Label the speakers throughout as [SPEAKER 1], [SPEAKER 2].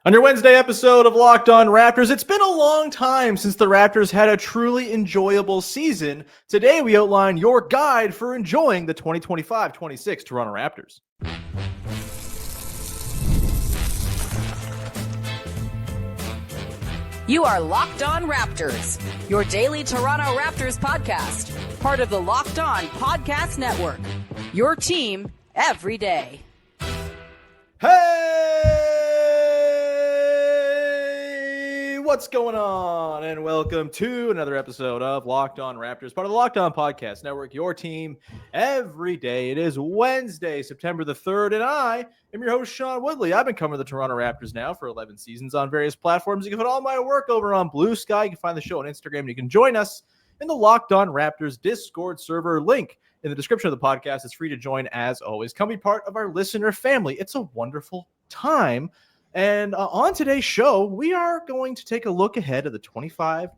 [SPEAKER 1] On your Wednesday episode of Locked On Raptors, it's been a long time since the Raptors had a truly enjoyable season. Today, we outline your guide for enjoying the 2025-26 Toronto Raptors.
[SPEAKER 2] You are Locked On Raptors, your daily Toronto Raptors podcast, part of the Locked On Podcast Network, your team every day.
[SPEAKER 1] Hey, what's going on? And welcome to another episode of Locked On Raptors, part of the Locked On Podcast Network, your team every day. It is Wednesday, September the 3rd, and I am your host, Sean Woodley. I've been covering the Toronto Raptors now for 11 seasons on various platforms. You can find all my work over on Blue Sky. You can find the show on Instagram, and you can join us in the Locked On Raptors Discord server. Link in the description of the podcast. It's free to join as always. Come be part of our listener family. It's a wonderful time. And on today's show, we are going to take a look ahead of the 25-26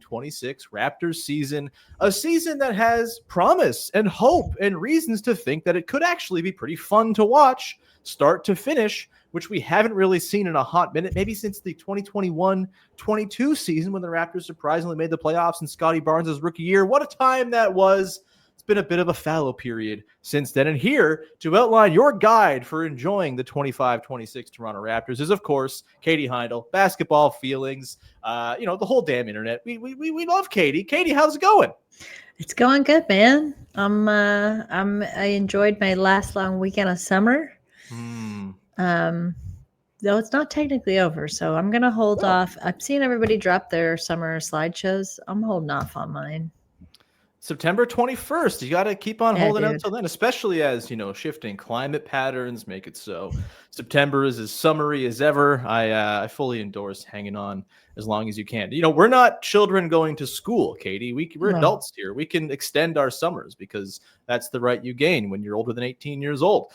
[SPEAKER 1] Raptors season, a season that has promise and hope and reasons to think that it could actually be pretty fun to watch start to finish, which we haven't really seen in a hot minute, maybe since the 2021-22 season when the Raptors surprisingly made the playoffs in Scottie Barnes' rookie year. What a time that was. Been a bit of a fallow period since then. And here to outline your guide for enjoying the 25-26 Toronto Raptors is, of course, Katie Heindl, basketball feelings, the whole damn internet. We love Katie. Katie, how's it going?
[SPEAKER 3] It's going good, man. I enjoyed my last long weekend of summer. Though it's not technically over, so I'm gonna hold off. I've seen everybody drop their summer slideshows. I'm holding off on mine.
[SPEAKER 1] September 21st. You got to keep on holding out until then, especially as, shifting climate patterns make it so September is as summery as ever. I fully endorse hanging on as long as you can. We're not children going to school, Katie. We're adults here. We can extend our summers because that's the right you gain when you're older than 18 years old.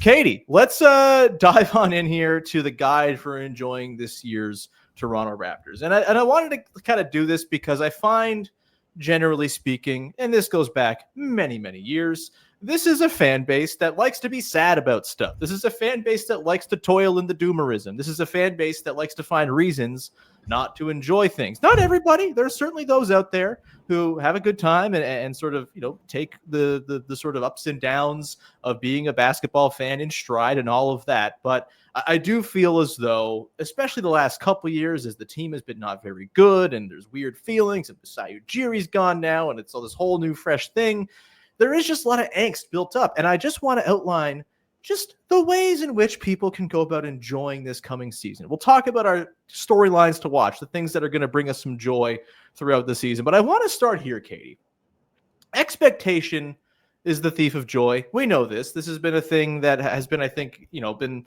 [SPEAKER 1] Katie, let's dive on in here to the guide for enjoying this year's Toronto Raptors. And I wanted to kind of do this because I find, generally speaking, and this goes back many, many years, this is a fan base that likes to be sad about stuff. This is a fan base that likes to toil in the doomerism. This is a fan base that likes to find reasons not to enjoy things. Not everybody. There are certainly those out there who have a good time and sort of, take the sort of ups and downs of being a basketball fan in stride and all of that. But I do feel as though, especially the last couple of years, as the team has been not very good and there's weird feelings and Masai Ujiri's gone now and it's all this whole new fresh thing, there is just a lot of angst built up. And I just want to outline just the ways in which people can go about enjoying this coming season. We'll talk about our storylines to watch, the things that are going to bring us some joy throughout the season. But I want to start here, Katie. Expectation is the thief of joy. We know this. This has been a thing that has been, I think, been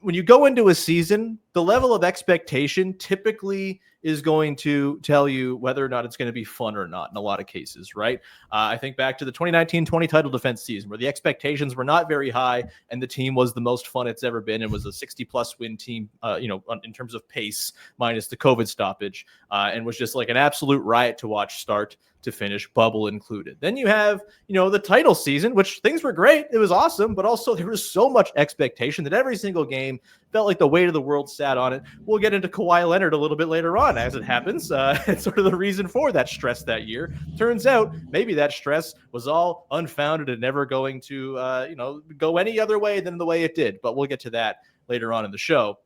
[SPEAKER 1] when you go into a season, the level of expectation typically is going to tell you whether or not it's going to be fun or not in a lot of cases, right? I think back to the 2019-20 title defense season where the expectations were not very high and the team was the most fun it's ever been. It was a 60-plus win team, in terms of pace minus the COVID stoppage, and was just like an absolute riot to watch start to finish, bubble included. Then you have, the title season, which things were great. It was awesome, but also there was so much expectation that every single game felt like the weight of the world sat on it. We'll get into Kawhi Leonard a little bit later on as it happens. It's sort of the reason for that stress that year. Turns out maybe that stress was all unfounded and never going to, go any other way than the way it did. But we'll get to that later on in the show.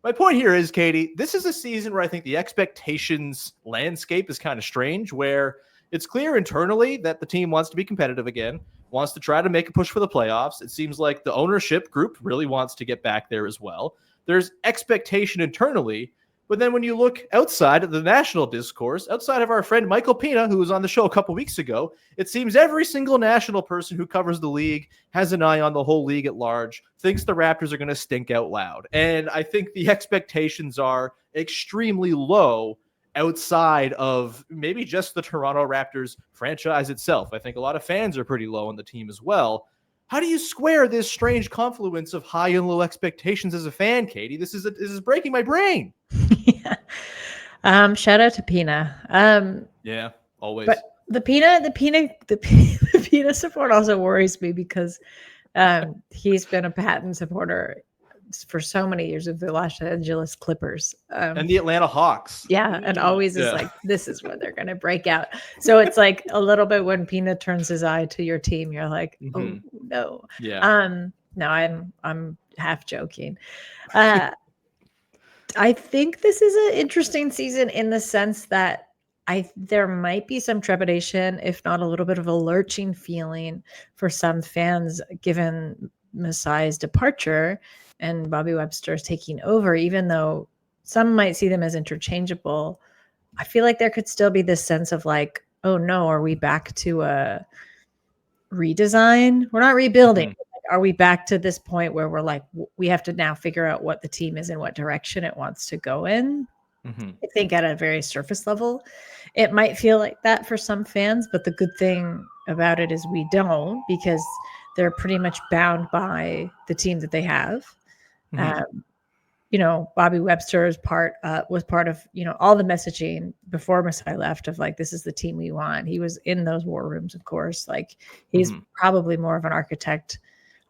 [SPEAKER 1] My point here is, Katie, this is a season where I think the expectations landscape is kind of strange, where it's clear internally that the team wants to be competitive again, wants to try to make a push for the playoffs. It seems like the ownership group really wants to get back there as well. There's expectation internally, but then when you look outside of the national discourse, outside of our friend Michael Pina, who was on the show a couple weeks ago, it seems every single national person who covers the league has an eye on the whole league at large, thinks the Raptors are going to stink out loud. And I think the expectations are extremely low outside of maybe just the Toronto Raptors franchise itself. I think a lot of fans are pretty low on the team as well. How do you square this strange confluence of high and low expectations as a fan, Katie? This is breaking my brain.
[SPEAKER 3] Yeah. Shout out to Pina.
[SPEAKER 1] Yeah, always.
[SPEAKER 3] But the Pina support also worries me because he's been a Patton supporter for so many years with the Los Angeles Clippers.
[SPEAKER 1] And the Atlanta Hawks.
[SPEAKER 3] Yeah, and always is like, this is where they're going to break out. So it's like a little bit when Pina turns his eye to your team, you're like, oh no.
[SPEAKER 1] Yeah.
[SPEAKER 3] No, I'm half joking. I think this is an interesting season in the sense that there might be some trepidation, if not a little bit of a lurching feeling for some fans, given Masai's departure and Bobby Webster's taking over, even though some might see them as interchangeable. I feel like there could still be this sense of like, oh no, are we back to a redesign? We're not rebuilding. Are we back to this point where we're like, we have to now figure out what the team is and what direction it wants to go in? I think at a very surface level, it might feel like that for some fans, but the good thing about it is we don't, because they're pretty much bound by the team that they have. Bobby Webster was part of, all the messaging before Masai left of like, this is the team we want. He was in those war rooms, of course. Like he's probably more of an architect,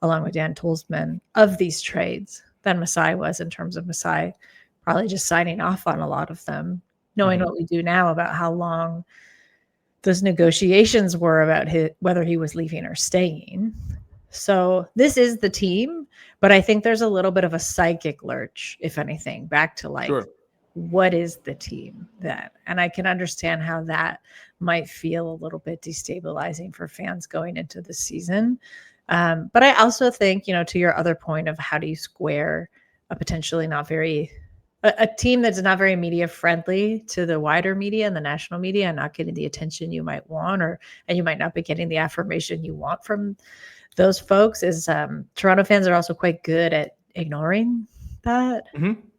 [SPEAKER 3] along with Dan Tolzman, of these trades than Masai was, in terms of Masai probably just signing off on a lot of them, knowing what we do now about how long those negotiations were about whether he was leaving or staying. So this is the team, but I think there's a little bit of a psychic lurch, if anything, back to like, what is the team then? And I can understand how that might feel a little bit destabilizing for fans going into the season. But I also think, to your other point of how do you square a potentially a team that's not very media friendly to the wider media and the national media, and not getting the attention you might want, and you might not be getting the affirmation you want from those folks, is Toronto fans are also quite good at ignoring that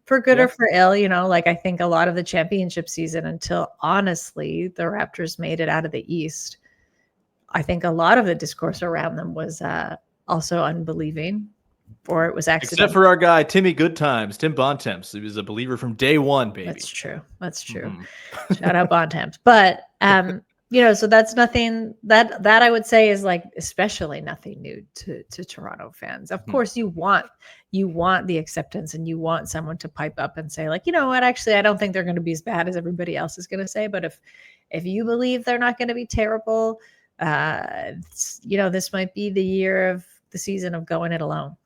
[SPEAKER 3] for good or for ill. Like I think a lot of the championship season, until honestly the Raptors made it out of the East, I think a lot of the discourse around them was also unbelieving, or it was accidental.
[SPEAKER 1] Except for our guy, Tim Bontemps. He was a believer from day one, baby.
[SPEAKER 3] That's true. Shout out Bontemps. But, so that's nothing that I would say is like, especially nothing new to Toronto fans. Of course, you want the acceptance, and you want someone to pipe up and say like, you know what, actually, I don't think they're going to be as bad as everybody else is going to say. But if you believe they're not going to be terrible, this might be the season of going it alone.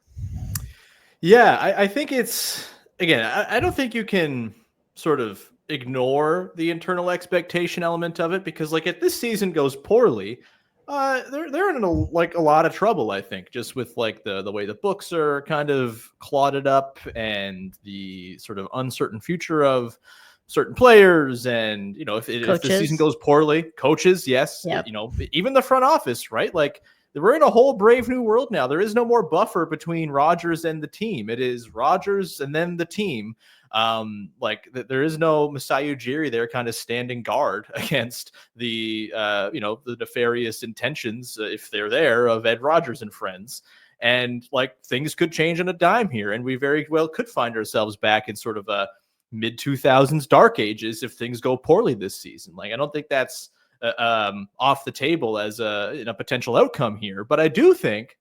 [SPEAKER 1] Yeah, I think it's, again, I don't think you can sort of ignore the internal expectation element of it, because like if this season goes poorly, they're in a lot of trouble, I think, just with like the way the books are kind of clotted up, and the sort of uncertain future of certain players, and if the season goes poorly, coaches, yes, even the front office, right? Like we're in a whole brave new world now. There is no more buffer between Rodgers and the team. It is Rodgers and then the team. There is no Masai Ujiri there kind of standing guard against the the nefarious intentions, if they're there, of Ed Rodgers and friends. And like things could change on a dime here, and we very well could find ourselves back in sort of a mid-2000s dark ages if things go poorly this season. Like I don't think that's off the table as a potential outcome here. But I do think,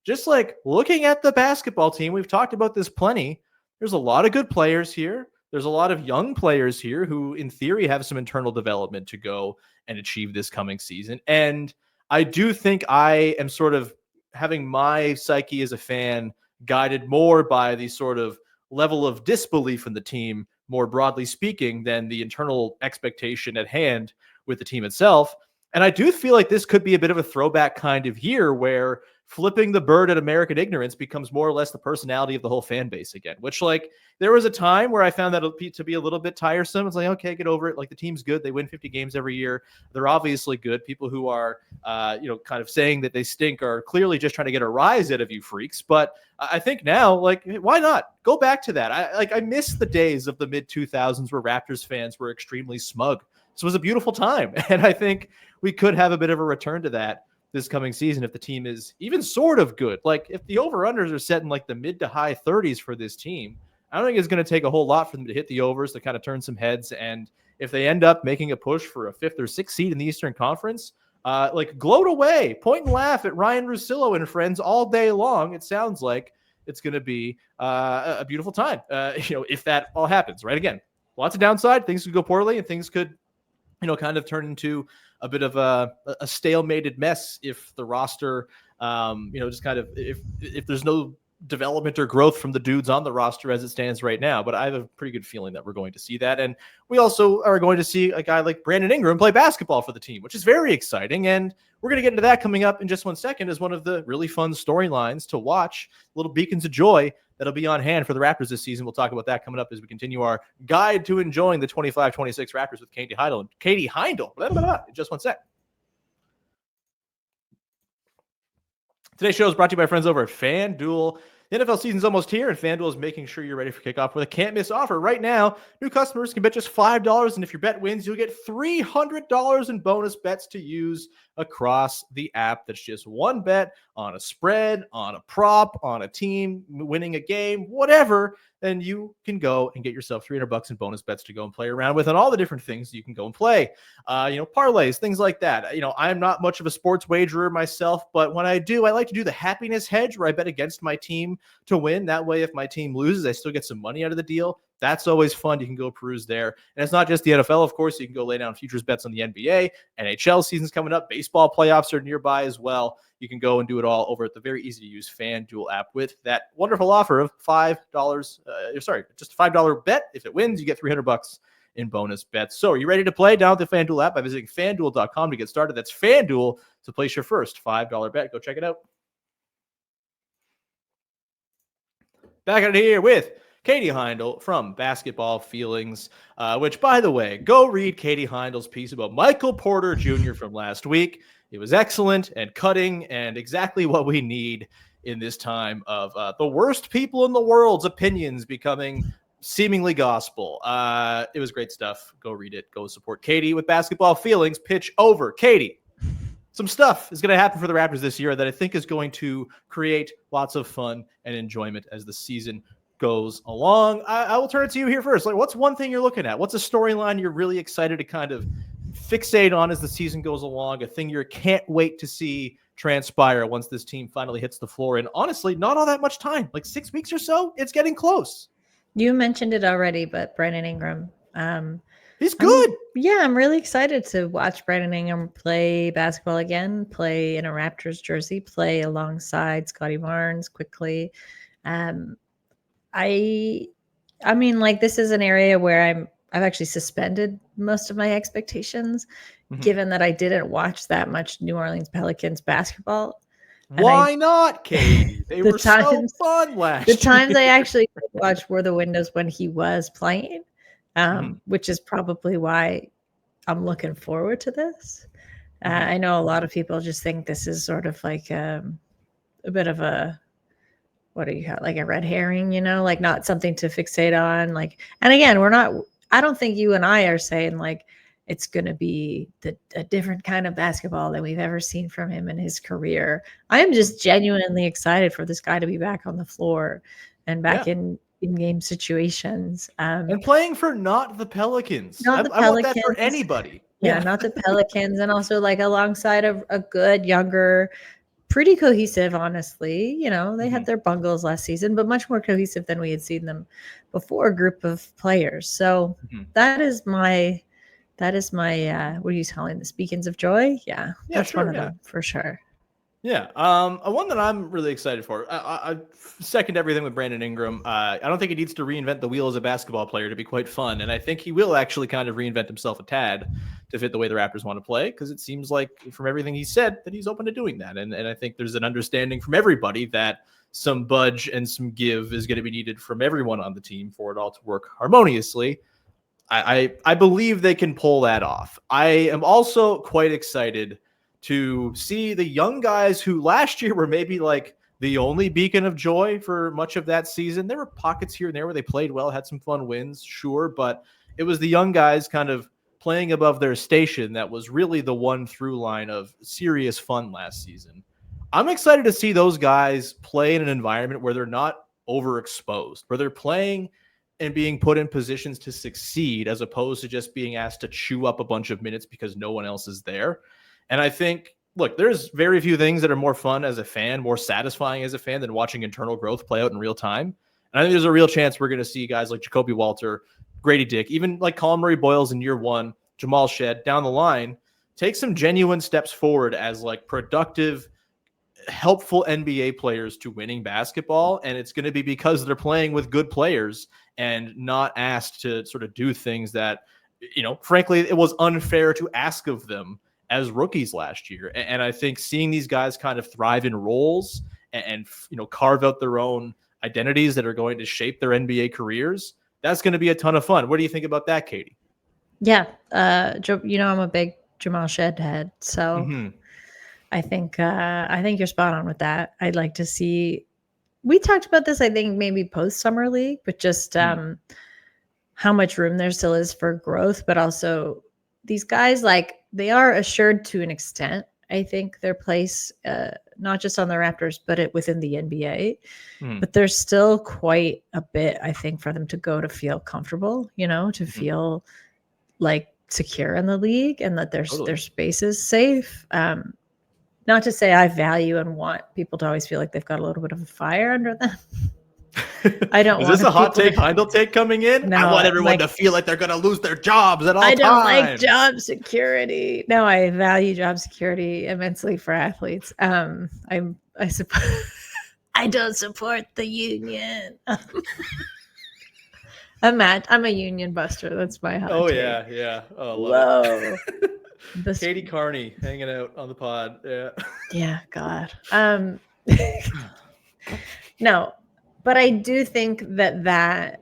[SPEAKER 1] just like looking at the basketball team, we've talked about this plenty, there's a lot of good players here. There's a lot of young players here who in theory have some internal development to go and achieve this coming season. And I do think I am sort of having my psyche as a fan guided more by the sort of level of disbelief in the team, more broadly speaking, than the internal expectation at hand with the team itself. And I do feel like this could be a bit of a throwback kind of year where flipping the bird at American ignorance becomes more or less the personality of the whole fan base again, which like there was a time where I found that to be a little bit tiresome. It's like, okay, get over it. Like the team's good. They win 50 games every year. They're obviously good. People who are, kind of saying that they stink are clearly just trying to get a rise out of you freaks. But I think now, like, why not go back to that? I miss the days of the mid 2000s where Raptors fans were extremely smug. This was a beautiful time. And I think we could have a bit of a return to that this coming season if the team is even sort of good. Like if the over-unders are set in like the mid to high 30s for this team, I don't think it's going to take a whole lot for them to hit the overs to kind of turn some heads. And if they end up making a push for a 5th or 6th seed in the Eastern Conference, gloat away, point and laugh at Ryan Russillo and friends all day long. It sounds like, it's going to be a beautiful time, if that all happens, right? Again, lots of downside. Things could go poorly and things could, kind of turn into a bit of a stalemated mess if the roster, just kind of, if there's no development or growth from the dudes on the roster as it stands right now. But I have a pretty good feeling that we're going to see that. And we also are going to see a guy like Brandon Ingram play basketball for the team, which is very exciting. And we're going to get into that coming up in just 1 second as one of the really fun storylines to watch, little beacons of joy that'll be on hand for the Raptors this season. We'll talk about that coming up as we continue our guide to enjoying the 25-26 Raptors with Katie Heindl. In just 1 sec. Today's show is brought to you by friends over at FanDuel. The NFL season's almost here, and FanDuel is making sure you're ready for kickoff with a can't-miss offer. Right now, new customers can bet just $5, and if your bet wins, you'll get $300 in bonus bets to use across the app. That's just one bet on a spread, on a prop, on a team winning a game, whatever. Then you can go and get yourself $300 in bonus bets to go and play around with, and all the different things you can go and play. Parlays, things like that. I'm not much of a sports wagerer myself, but when I do, I like to do the happiness hedge where I bet against my team to win. That way, if my team loses, I still get some money out of the deal. That's always fun. You can go peruse there. And it's not just the NFL, of course. You can go lay down futures bets on the NBA. NHL season's coming up. Baseball playoffs are nearby as well. You can go and do it all over at the very easy-to-use FanDuel app with that wonderful offer of $5. Just a $5 bet. If it wins, you get $300 in bonus bets. So are you ready to play? Download the FanDuel app by visiting FanDuel.com to get started. That's FanDuel to place your first $5 bet. Go check it out. Back out here with Katie Heindl from Basketball Feelings, which, by the way, go read Katie Heindl's piece about Michael Porter Jr. from last week. It was excellent and cutting and exactly what we need in this time of the worst people in the world's opinions becoming seemingly gospel. It was great stuff. Go read it. Go support Katie with Basketball Feelings. Pitch over. Katie, some stuff is going to happen for the Raptors this year that I think is going to create lots of fun and enjoyment as the season goes along. I will turn it to you here first. Like, what's one thing you're looking at? What's a storyline you're really excited to kind of fixate on as the season goes along? A thing you can't wait to see transpire once this team finally hits the floor. And honestly, not all that much time, like 6 weeks or so. It's getting close.
[SPEAKER 3] You mentioned it already, but Brandon Ingram.
[SPEAKER 1] He's good.
[SPEAKER 3] I'm really excited to watch Brandon Ingram play basketball again, play in a Raptors jersey, play alongside Scotty Barnes quickly. This is an area where I've actually suspended most of my expectations, given that I didn't watch that much New Orleans Pelicans basketball.
[SPEAKER 1] Why not, Katie? They were so fun last year.
[SPEAKER 3] The times I actually watched were the windows when he was playing, which is probably why I'm looking forward to this. I know a lot of people just think this is sort of like a bit of a, what do you have, like a red herring, like not something to fixate on. Like, and again, I don't think you and I are saying like it's going to be a different kind of basketball than we've ever seen from him in his career. I am just genuinely excited for this guy to be back on the floor and back in game situations.
[SPEAKER 1] And playing for not the Pelicans.
[SPEAKER 3] I
[SPEAKER 1] want that for anybody.
[SPEAKER 3] Yeah, not the Pelicans. And also like alongside a good, younger, pretty cohesive, honestly. They had their bungles last season, but much more cohesive than we had seen them before, group of players. So that is my what are you calling this? Beacons of joy? Yeah, that's one of them for sure.
[SPEAKER 1] Yeah. One that I'm really excited for. I second everything with Brandon Ingram. I don't think he needs to reinvent the wheel as a basketball player to be quite fun. And I think he will actually kind of reinvent himself a tad to fit the way the Raptors want to play, because it seems like from everything he said that he's open to doing that. And I think there's an understanding from everybody that some budge and some give is going to be needed from everyone on the team for it all to work harmoniously. I believe they can pull that off. I am also quite excited to see the young guys who last year were maybe like the only beacon of joy for much of that season. There were pockets here and there where they played well, had some fun wins, sure, but it was the young guys kind of playing above their station that was really the one through line of serious fun last season. I'm excited to see those guys play in an environment where they're not overexposed, where they're playing and being put in positions to succeed as opposed to just being asked to chew up a bunch of minutes because no one else is there. And I think look, there's very few things that are more fun as a fan, more satisfying as a fan than watching internal growth play out in real time. And I think there's a real chance we're going to see guys like Jacoby Walter, Grady Dick, even like Colin Murray Boyles in year one, Jamal Shed down the line, take some genuine steps forward as like productive, helpful NBA players to winning basketball. And it's going to be because they're playing with good players and not asked to sort of do things that, frankly, it was unfair to ask of them as rookies last year. And I think seeing these guys kind of thrive in roles and carve out their own identities that are going to shape their NBA careers, that's going to be a ton of fun. What do you think about that, Katie?
[SPEAKER 3] Yeah. I'm a big Jamal Shed head. So I think you're spot on with that. I'd like to see, we talked about this, I think maybe post summer league, but just how much room there still is for growth, but also these guys, like, they are assured to an extent, I think, their place, not just on the Raptors, but within the NBA. But there's still quite a bit, I think, for them to go to feel comfortable, to feel like secure in the league and that their space is safe. Not to say I value and want people to always feel like they've got a little bit of a fire under them. I don't
[SPEAKER 1] Is this a hot take, Heindl take coming in?
[SPEAKER 3] No,
[SPEAKER 1] I want everyone to feel like they're going to lose their jobs at all times.
[SPEAKER 3] I don't like job security. No, I value job security immensely for athletes. I suppose I don't support the union. I'm a union buster. That's my hot take.
[SPEAKER 1] Yeah. Oh,
[SPEAKER 3] whoa.
[SPEAKER 1] Katie Carney hanging out on the pod. Yeah.
[SPEAKER 3] Yeah, God. No, but I do think that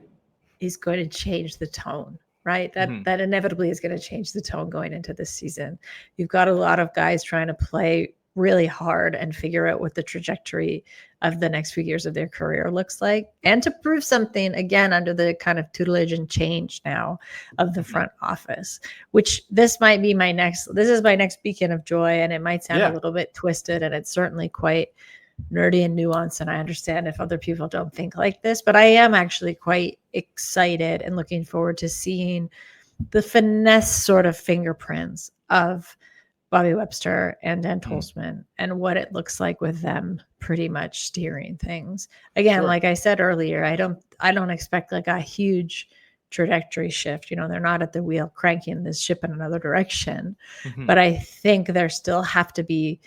[SPEAKER 3] is going to change the tone, right? That inevitably is going to change the tone going into this season. You've got a lot of guys trying to play really hard and figure out what the trajectory of the next few years of their career looks like, and to prove something again under the kind of tutelage and change now of the front office, which this is my next beacon of joy. And it might sound a little bit twisted, and it's certainly quite nerdy and nuanced. And I understand if other people don't think like this, but I am actually quite excited and looking forward to seeing the finesse sort of fingerprints of Bobby Webster and Dan Tolzman and what it looks like with them pretty much steering things. Again, like I said earlier, I don't expect like a huge trajectory shift. They're not at the wheel cranking this ship in another direction, but I think there still have to be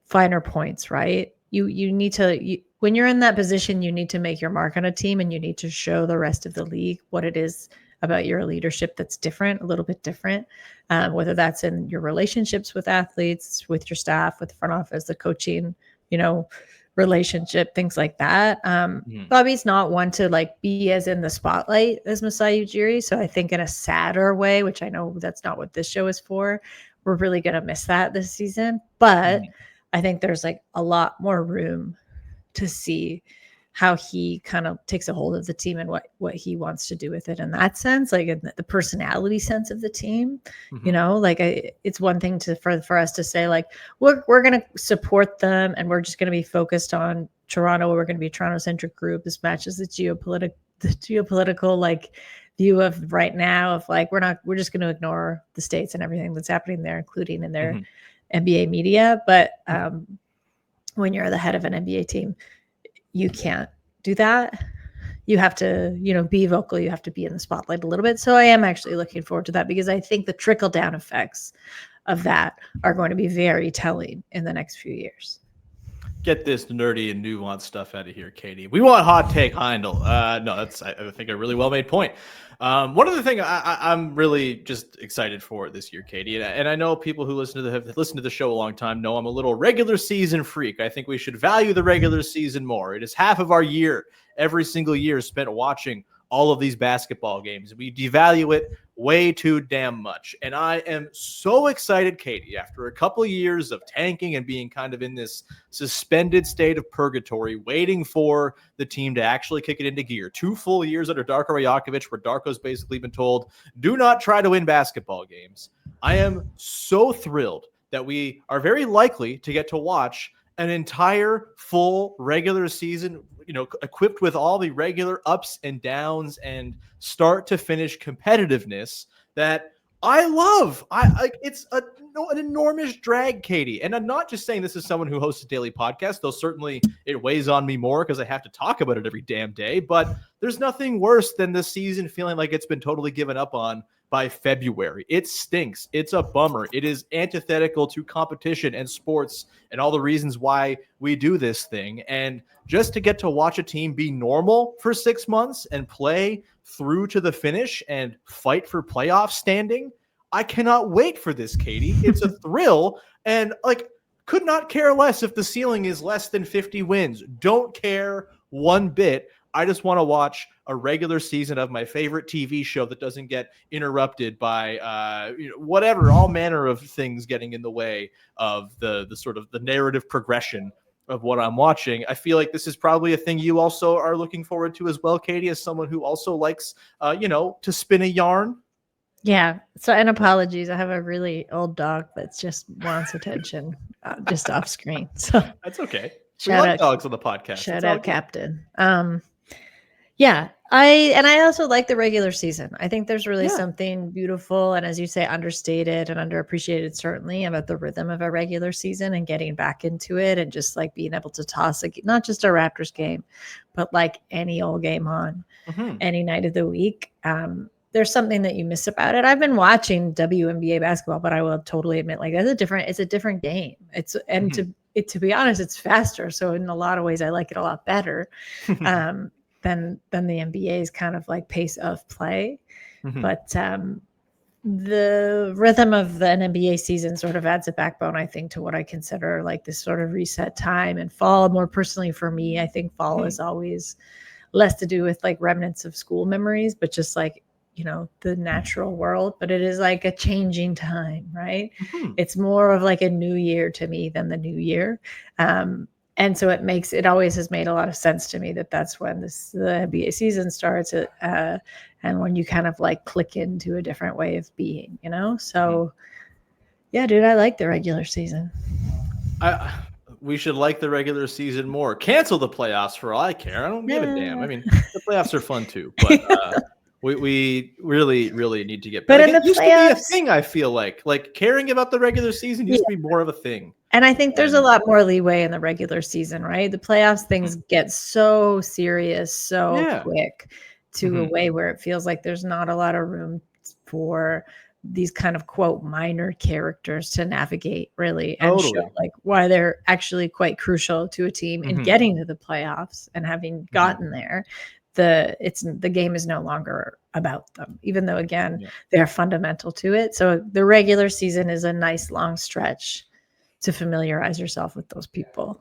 [SPEAKER 3] finer points, right? You need to, when you're in that position, you need to make your mark on a team, and you need to show the rest of the league what it is about your leadership that's different, a little bit different, whether that's in your relationships with athletes, with your staff, with the front office, the coaching, relationship, things like that. Bobby's not one to like be as in the spotlight as Masai Ujiri. So I think in a sadder way, which I know that's not what this show is for, we're really going to miss that this season. But I think there's like a lot more room to see how he kind of takes a hold of the team and what he wants to do with it in that sense, like in the personality sense of the team. It's one thing for us to say like, we're going to support them and we're just going to be focused on Toronto. We're going to be a Toronto-centric group. This matches the geopolitical like view of right now of like, we're just going to ignore the States and everything that's happening there, including in their NBA media. But when you're the head of an NBA team, you can't do that. You have to, be vocal. You have to be in the spotlight a little bit. So I am actually looking forward to that, because I think the trickle down effects of that are going to be very telling in the next few years.
[SPEAKER 1] Get this nerdy and nuanced stuff out of here, Katie. We want hot take Heindl. No, that's, I think, a really well made point. One other thing I'm really just excited for this year, Katie, and I know people who have listened to the show a long time know I'm a little regular season freak. I think we should value the regular season more. It is half of our year, every single year, spent watching all of these basketball games. We devalue it way too damn much. And I am so excited, Katie, after a couple of years of tanking and being kind of in this suspended state of purgatory, waiting for the team to actually kick it into gear. 2 full years under Darko Rajakovic, where Darko's basically been told, do not try to win basketball games. I am so thrilled that we are very likely to get to watch an entire full regular season, equipped with all the regular ups and downs and start to finish competitiveness that It's an enormous drag, Katie. And I'm not just saying this as someone who hosts a daily podcast, though certainly it weighs on me more because I have to talk about it every damn day. But there's nothing worse than the season feeling like it's been totally given up on by February. It stinks. It's a bummer. It is antithetical to competition and sports and all the reasons why we do this thing. And just to get to watch a team be normal for 6 months and play through to the finish and fight for playoff standing, I cannot wait for this, Katie. It's a thrill, and could not care less if the ceiling is less than 50 wins. Don't care one bit. I just want to watch a regular season of my favorite TV show that doesn't get interrupted by whatever, all manner of things getting in the way of the sort of the narrative progression of what I'm watching. I feel like this is probably a thing you also are looking forward to as well, Katie, as someone who also likes, to spin a yarn.
[SPEAKER 3] Yeah. So, and apologies. I have a really old dog that just wants attention just off screen. So
[SPEAKER 1] that's okay.
[SPEAKER 3] Shout
[SPEAKER 1] we
[SPEAKER 3] out
[SPEAKER 1] like dogs on the podcast.
[SPEAKER 3] Shout out Captain. Yeah. I also like the regular season. I think there's really something beautiful and, as you say, understated and underappreciated, certainly, about the rhythm of a regular season and getting back into it and just being able to toss not just a Raptors game, but any old game on any night of the week. There's something that you miss about it. I've been watching WNBA basketball, but I will totally admit, it's a different game. To be honest, it's faster. So in a lot of ways, I like it a lot better. Than the NBA's kind of pace of play. But the rhythm of the NBA season sort of adds a backbone, I think, to what I consider this sort of reset time. And fall, more personally for me, I think fall is always less to do with remnants of school memories, but just the natural world. But it is a changing time, right? It's more of a new year to me than the new year. And so it always has made a lot of sense to me that's when the NBA season starts, and when you kind of click into a different way of being, So, yeah, dude, I like the regular season.
[SPEAKER 1] We should like the regular season more. Cancel the playoffs for all I care. I don't give a damn. I mean, the playoffs are fun too, but we really, really need to get
[SPEAKER 3] better. But
[SPEAKER 1] it used to be a thing, I feel like caring about the regular season used to be more of a thing.
[SPEAKER 3] And I think there's a lot more leeway in the regular season, right? The playoffs things get so serious, so quick to a way where it feels like there's not a lot of room for these kind of quote minor characters to navigate really and show why they're actually quite crucial to a team in getting to the playoffs and having gotten there. The game is no longer about them, even though again they're fundamental to it. So the regular season is a nice long stretch to familiarize yourself with those people.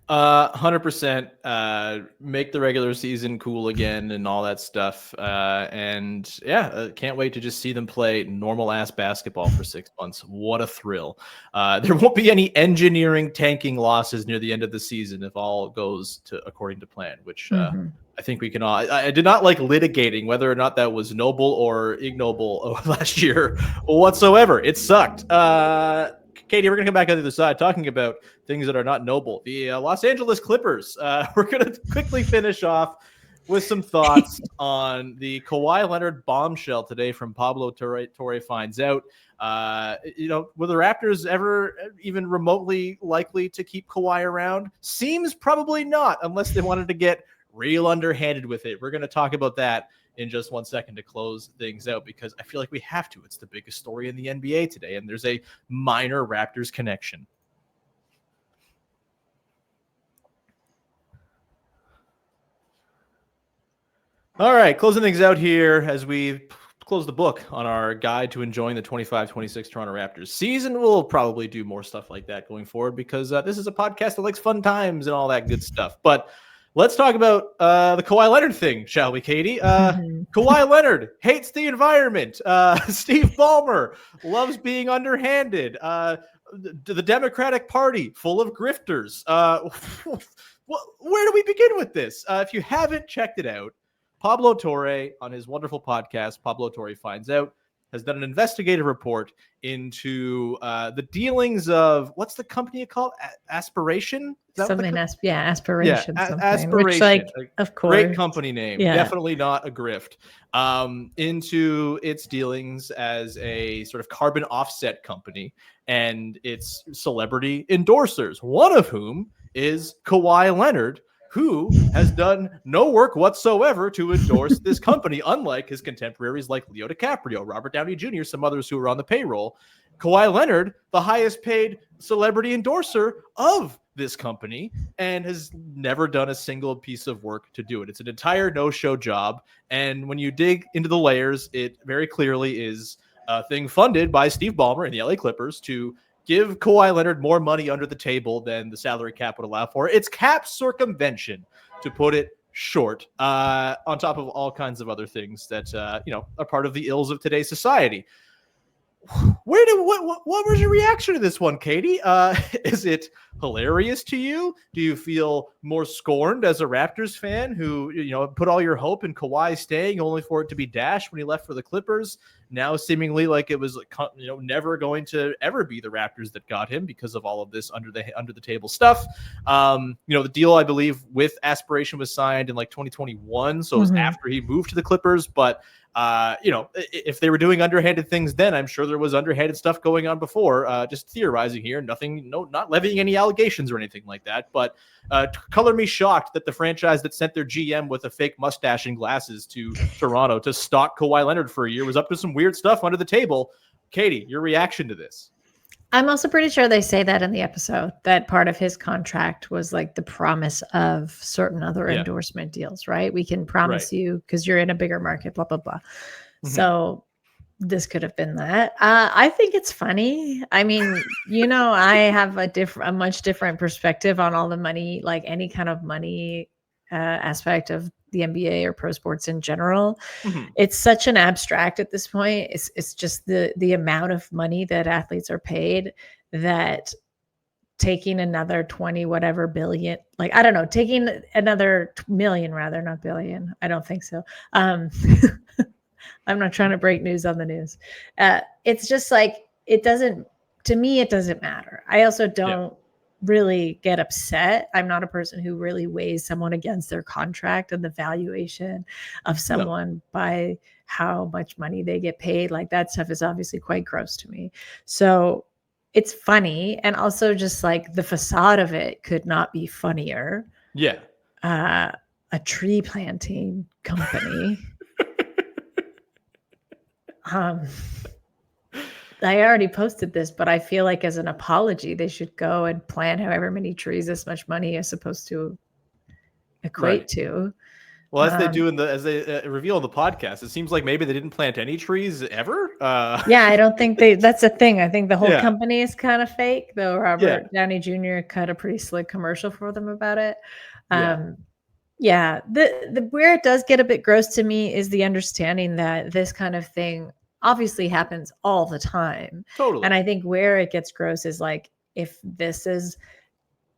[SPEAKER 1] 100%. Make the regular season cool again and all that stuff. Can't wait to just see them play normal ass basketball for 6 months. What a thrill. There won't be any engineering tanking losses near the end of the season if all goes according to plan, which I think we can all. I did not like litigating whether or not that was noble or ignoble last year whatsoever. It sucked. Katie, we're going to come back on the other side talking about things that are not noble. The Los Angeles Clippers. We're going to quickly finish off with some thoughts on the Kawhi Leonard bombshell today from Pablo Torre. Finds out, were the Raptors ever even remotely likely to keep Kawhi around? Seems probably not, unless they wanted to get real underhanded with it. We're going to talk about that in just 1 second to close things out, because I feel like we have to. It's the biggest story in the NBA today, and there's a minor Raptors connection. All right, closing things out here as we close the book on our guide to enjoying the 25-26 Toronto Raptors season. We'll probably do more stuff like that going forward, because this is a podcast that likes fun times and all that good stuff. But let's talk about the Kawhi Leonard thing, shall we, Katie? Kawhi Leonard hates the environment. Steve Ballmer loves being underhanded. The Democratic Party, full of grifters. Where do we begin with this? If you haven't checked it out, Pablo Torre, on his wonderful podcast, Pablo Torre Finds Out, has done an investigative report into the dealings of, what's the company called? Aspiration?
[SPEAKER 3] Something, aspiration,
[SPEAKER 1] Yeah,
[SPEAKER 3] something.
[SPEAKER 1] Aspiration.
[SPEAKER 3] Which, of course,
[SPEAKER 1] great company name.
[SPEAKER 3] Yeah.
[SPEAKER 1] Definitely not a grift. Into its dealings as a sort of carbon offset company and its celebrity endorsers, one of whom is Kawhi Leonard, who has done no work whatsoever to endorse this company, unlike his contemporaries like Leo DiCaprio, Robert Downey Jr., some others who were on the payroll. Kawhi Leonard, the highest paid celebrity endorser of this company, and has never done a single piece of work to do it. It's an entire no-show job. And when you dig into the layers, it very clearly is a thing funded by Steve Ballmer and the LA Clippers to give Kawhi Leonard more money under the table than the salary cap would allow for. It's cap circumvention, to put it short, on top of all kinds of other things that, are part of the ills of today's society. What was your reaction to this one, Katie? Is it hilarious to you? Do you feel more scorned as a Raptors fan who, put all your hope in Kawhi staying only for it to be dashed when he left for the Clippers? Now seemingly like it was, never going to ever be the Raptors that got him because of all of this under the table stuff. The deal, I believe, with Aspiration was signed in like 2021, so it was after he moved to the Clippers. But if they were doing underhanded things then, I'm sure there was underhanded stuff going on before. Just theorizing here, not levying any allegations or anything like that. But color me shocked that the franchise that sent their GM with a fake mustache and glasses to Toronto to stalk Kawhi Leonard for a year was up to some weird stuff under the table. Katie, your reaction to this?
[SPEAKER 3] I'm also pretty sure they say that in the episode, that part of his contract was like the promise of certain other endorsement deals, right? We can promise you because you're in a bigger market, blah, blah, blah. So this could have been that. I think it's funny. I mean, I have a much different perspective on all the money, like any kind of money aspect of the NBA or pro sports in general. It's such an abstract at this point. It's just the amount of money that athletes are paid, that taking another 20 whatever billion, like, I don't know, taking another million rather, not billion. I don't think so. I'm not trying to break news on the news. It's just like, to me, it doesn't matter. I also don't really get upset. I'm not a person who really weighs someone against their contract and the valuation of someone by how much money they get paid. Like, that stuff is obviously quite gross to me. So it's funny. And also just like the facade of it could not be funnier.
[SPEAKER 1] Yeah.
[SPEAKER 3] A tree planting company. I already posted this, but I feel like as an apology, they should go and plant however many trees this much money is supposed to equate to.
[SPEAKER 1] Well, as they do as they reveal in the podcast, it seems like maybe they didn't plant any trees ever.
[SPEAKER 3] Yeah, I don't think that's a thing. I think the whole company is kind of fake, though. Robert Downey Jr. cut a pretty slick commercial for them about it. The where it does get a bit gross to me is the understanding that this kind of thing obviously happens all the time.
[SPEAKER 1] Totally.
[SPEAKER 3] And I think where it gets gross is like, if this is,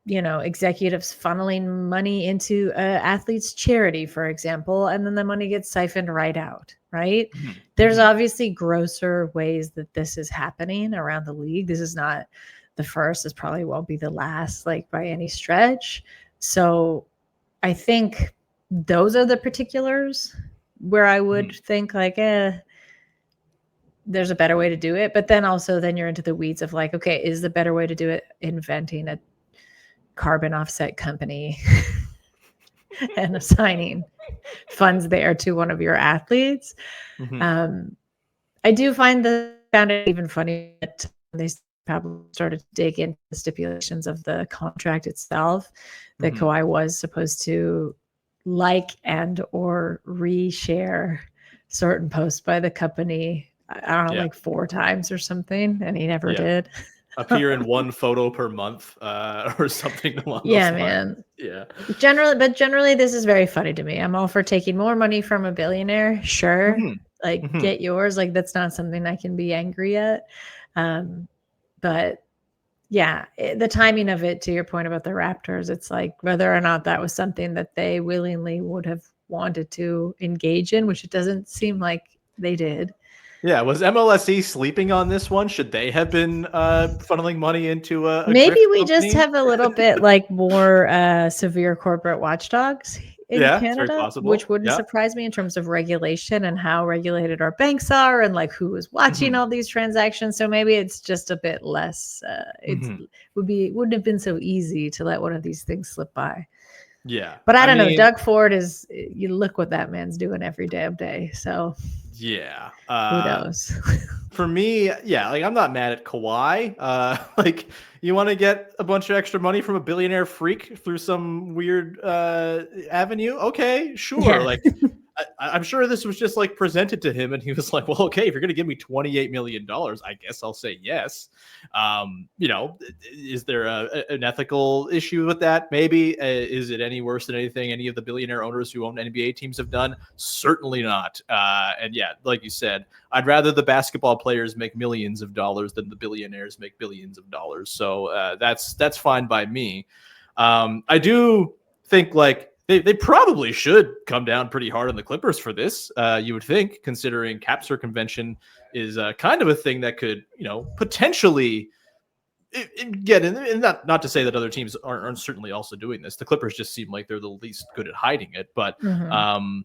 [SPEAKER 3] executives funneling money into athletes' charity, for example, and then the money gets siphoned right out, right? There's obviously grosser ways that this is happening around the league. This is not the first. This probably won't be the last, like, by any stretch. So I think those are the particulars where I would think like, there's a better way to do it. But then you're into the weeds of like, okay, is the better way to do it inventing a carbon offset company and assigning funds there to one of your athletes? I do found it even funny that they probably started to dig into the stipulations of the contract itself, that Kawhi was supposed to like and or reshare certain posts by the company, I don't know, like 4 times or something, and he never did.
[SPEAKER 1] Appear in one photo per month or something along those lines.
[SPEAKER 3] Man.
[SPEAKER 1] Yeah.
[SPEAKER 3] Generally, this is very funny to me. I'm all for taking more money from a billionaire. Sure. Get yours. Like, that's not something I can be angry at. But yeah, the timing of it, to your point about the Raptors, it's like whether or not that was something that they willingly would have wanted to engage in, which it doesn't seem like they did.
[SPEAKER 1] Yeah, was MLSE sleeping on this one? Should they have been funneling money into a
[SPEAKER 3] Maybe
[SPEAKER 1] grift
[SPEAKER 3] we
[SPEAKER 1] company?
[SPEAKER 3] just have a little bit like more severe corporate watchdogs in
[SPEAKER 1] Yeah, it's very
[SPEAKER 3] Canada,
[SPEAKER 1] possible.
[SPEAKER 3] which wouldn't
[SPEAKER 1] Yeah.
[SPEAKER 3] surprise me in terms of regulation and how regulated our banks are and like who is watching all these transactions. So maybe it's just a bit less. Wouldn't have been so easy to let one of these things slip by.
[SPEAKER 1] Yeah,
[SPEAKER 3] but I don't know. Doug Ford is. You look what that man's doing every damn day. So
[SPEAKER 1] yeah,
[SPEAKER 3] who knows?
[SPEAKER 1] For me, yeah, like I'm not mad at Kawhi. Like you want to get a bunch of extra money from a billionaire freak through some weird avenue? Okay, sure. Yeah. Like I'm sure this was just like presented to him, and he was like, "Well, okay, if you're gonna give me $28 million, I guess I'll say yes." You know, is there an ethical issue with that? Maybe. Is it any worse than anything any of the billionaire owners who own NBA teams have done? Certainly not. And yeah, like you said, I'd rather the basketball players make millions of dollars than the billionaires make billions of dollars. So that's fine by me. I do think like they probably should come down pretty hard on the Clippers for this. You would think, considering cap circumvention is kind of a thing that could, you know, potentially get in. And not to say that other teams aren't certainly also doing this. The Clippers just seem like they're the least good at hiding it. But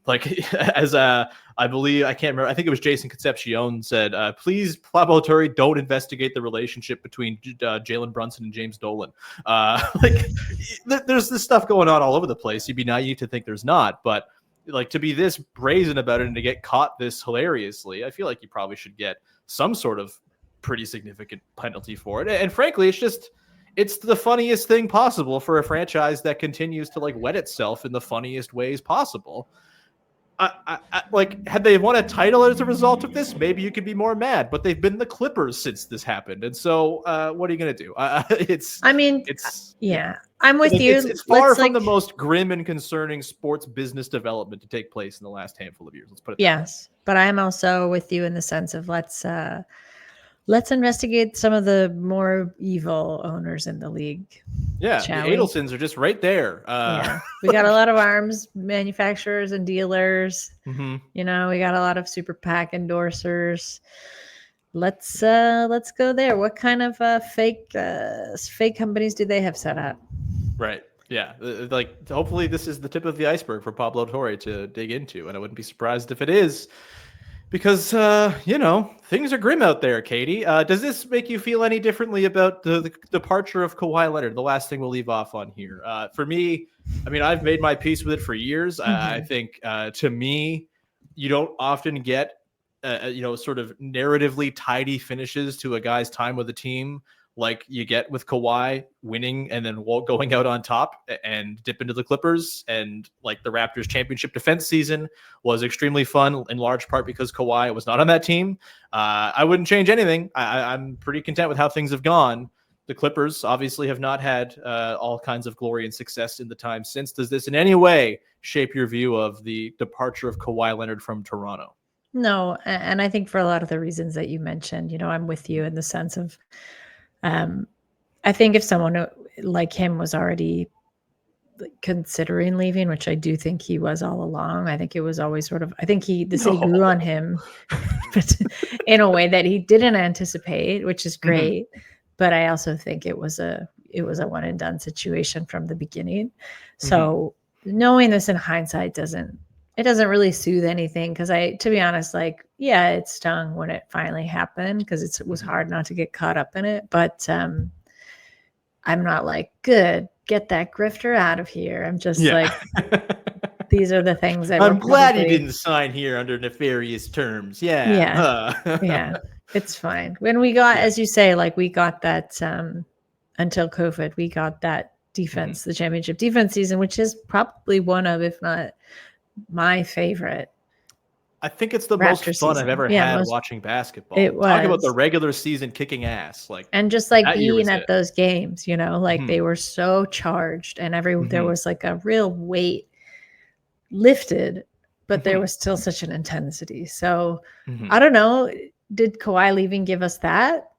[SPEAKER 1] like as I believe, I can't remember, I think it was Jason Concepcion said, please, Pablo Torre, don't investigate the relationship between Jalen Brunson and James Dolan. Like there's this stuff going on all over the place. You'd be naive to think there's not, but like to be this brazen about it and to get caught this hilariously, I feel like you probably should get some sort of pretty significant penalty for it. And frankly, it's the funniest thing possible for a franchise that continues to like wet itself in the funniest ways possible. I like, had they won a title as a result of this, maybe you could be more mad, but they've been the Clippers since this happened. And so what are you going to do?
[SPEAKER 3] I'm with you.
[SPEAKER 1] It's far from the most grim and concerning sports business development to take place in the last handful of years. Let's put it that way.
[SPEAKER 3] But I'm also with you in the sense of let's investigate some of the more evil owners in the league.
[SPEAKER 1] Yeah, the Adelsons are just right there.
[SPEAKER 3] We got a lot of arms manufacturers and dealers. You know, we got a lot of super PAC endorsers. Let's go there. What kind of fake companies do they have set up?
[SPEAKER 1] Right. Yeah. Like hopefully this is the tip of the iceberg for Pablo Torre to dig into, and I wouldn't be surprised if it is. Because, you know, things are grim out there, Katie. Does this make you feel any differently about the departure of Kawhi Leonard? The last thing we'll leave off on here. For me, I mean, I've made my peace with it for years. I think, to me, you don't often get, you know, sort of narratively tidy finishes to a guy's time with the team like you get with Kawhi winning and then going out on top and dip into the Clippers. And like the Raptors championship defense season was extremely fun in large part because Kawhi was not on that team. I wouldn't change anything. I'm pretty content with how things have gone. The Clippers obviously have not had all kinds of glory and success in the time since. Does this in any way shape your view of the departure of Kawhi Leonard from Toronto?
[SPEAKER 3] No. And I think for a lot of the reasons that you mentioned, you know, I'm with you in the sense of, I think if someone like him was already considering leaving, which I do think he was all along, I think it was always sort of, I think the city grew on him but in a way that he didn't anticipate, which is great. But I also think it was a one and done situation from the beginning. So knowing this in hindsight doesn't really soothe anything. Cause to be honest, like, yeah, it stung when it finally happened because it was hard not to get caught up in it. But I'm not like, good, get that grifter out of here. I'm just like, these are the things that
[SPEAKER 1] I'm glad he didn't sign here under nefarious terms.
[SPEAKER 3] Yeah. It's fine. When we got, as you say, like we got that until COVID, we got that defense, the championship defense season, which is probably one of, if not my favorite.
[SPEAKER 1] I think it's the most fun I've ever had watching basketball.
[SPEAKER 3] It was.
[SPEAKER 1] Talk about the regular season kicking ass, like,
[SPEAKER 3] and just like being at those games, you know, like they were so charged, and there was like a real weight lifted, but there was still such an intensity. So I don't know. Did Kawhi leaving give us that?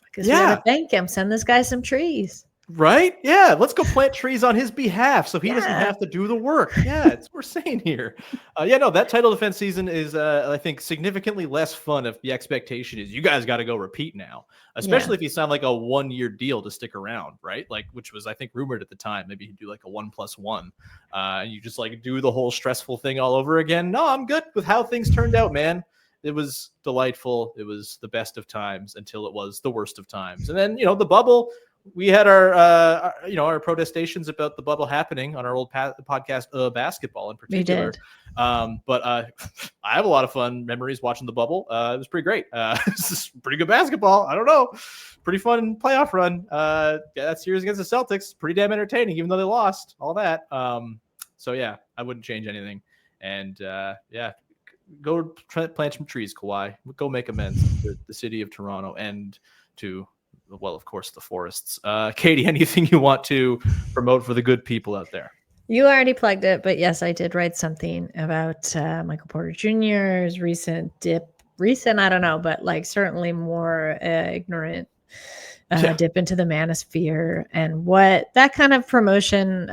[SPEAKER 3] Because we gotta thank him. Send this guy some trees.
[SPEAKER 1] Right? Yeah. Let's go plant trees on his behalf so he doesn't have to do the work. Yeah, it's what we're saying here. That title defense season is, I think, significantly less fun if the expectation is you guys got to go repeat now, especially if you sign like a 1-year deal to stick around, right? Like, which was, I think, rumored at the time. Maybe you do like a 1+1. And you just like do the whole stressful thing all over again. No, I'm good with how things turned out, man. It was delightful. It was the best of times until it was the worst of times. And then, the bubble. We had our protestations about the bubble happening on our old podcast, basketball in particular.
[SPEAKER 3] We did.
[SPEAKER 1] But I have a lot of fun memories watching the bubble. It was pretty great. It's pretty good basketball. I don't know. Pretty fun playoff run. That series against the Celtics, pretty damn entertaining, even though they lost all that. So yeah, I wouldn't change anything. And go plant some trees, Kawhi. Go make amends to the city of Toronto and to, well, of course, the forests. Katie, anything you want to promote for the good people out there?
[SPEAKER 3] You already plugged it, but yes, I did write something about Michael Porter Jr.'s recent dip. Recent, I don't know, but like certainly more ignorant dip into the manosphere and what that kind of promotion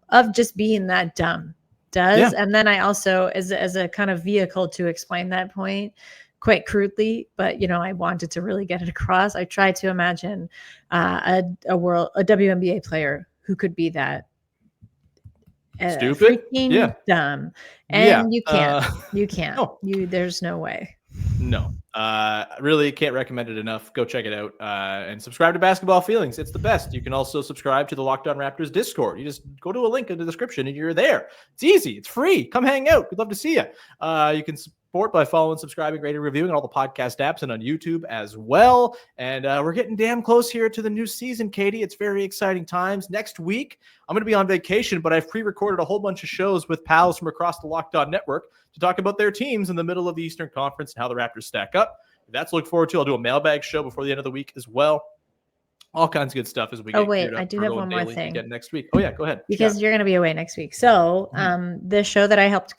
[SPEAKER 3] of just being that dumb does. Yeah. And then I also, as a kind of vehicle to explain that point, quite crudely, but I wanted to really get it across. I tried to imagine a WNBA player who could be that
[SPEAKER 1] stupid,
[SPEAKER 3] dumb, and you can't. You can't. No. There's no way.
[SPEAKER 1] No, really can't recommend it enough. Go check it out and subscribe to Basketball Feelings. It's the best. You can also subscribe to the Locked On Raptors Discord. You just go to a link in the description and you're there. It's easy. It's free. Come hang out. We'd love to see you. You can support by following, subscribing, rating, reviewing on all the podcast apps and on YouTube as well. And we're getting damn close here to the new season, Katie. It's very exciting times. Next week, I'm going to be on vacation, but I've pre-recorded a whole bunch of shows with pals from across the Locked On Network to talk about their teams in the middle of the Eastern Conference and how the Raptors stack up. That's to look forward to. I'll do a mailbag show before the end of the week as well. All kinds of good stuff as we get.
[SPEAKER 3] Oh wait, I do have one more thing.
[SPEAKER 1] Next week. Oh yeah, go ahead.
[SPEAKER 3] Because you're going to be away next week. So the show that I helped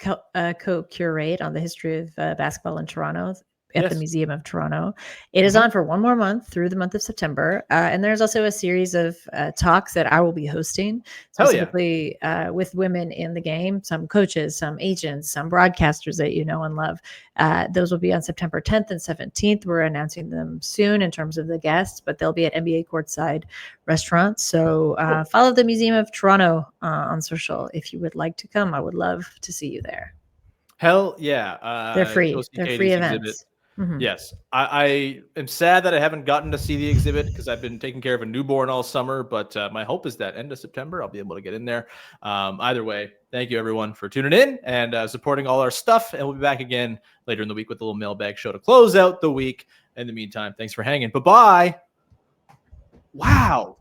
[SPEAKER 3] co-curate on the history of basketball in Toronto at the Museum of Toronto, it is on for one more month through the month of September. And there's also a series of talks that I will be hosting, specifically with women in the game, some coaches, some agents, some broadcasters that you know and love. Those will be on September 10th and 17th. We're announcing them soon in terms of the guests, but they'll be at NBA Courtside Restaurants. So follow the Museum of Toronto on social if you would like to come. I would love to see you there.
[SPEAKER 1] Hell yeah.
[SPEAKER 3] They're free. They're free events.
[SPEAKER 1] Mm-hmm. Yes. I am sad that I haven't gotten to see the exhibit because I've been taking care of a newborn all summer, but my hope is that end of September, I'll be able to get in there. Either way, thank you everyone for tuning in and supporting all our stuff. And we'll be back again later in the week with a little mailbag show to close out the week. In the meantime, thanks for hanging. Bye-bye. Wow.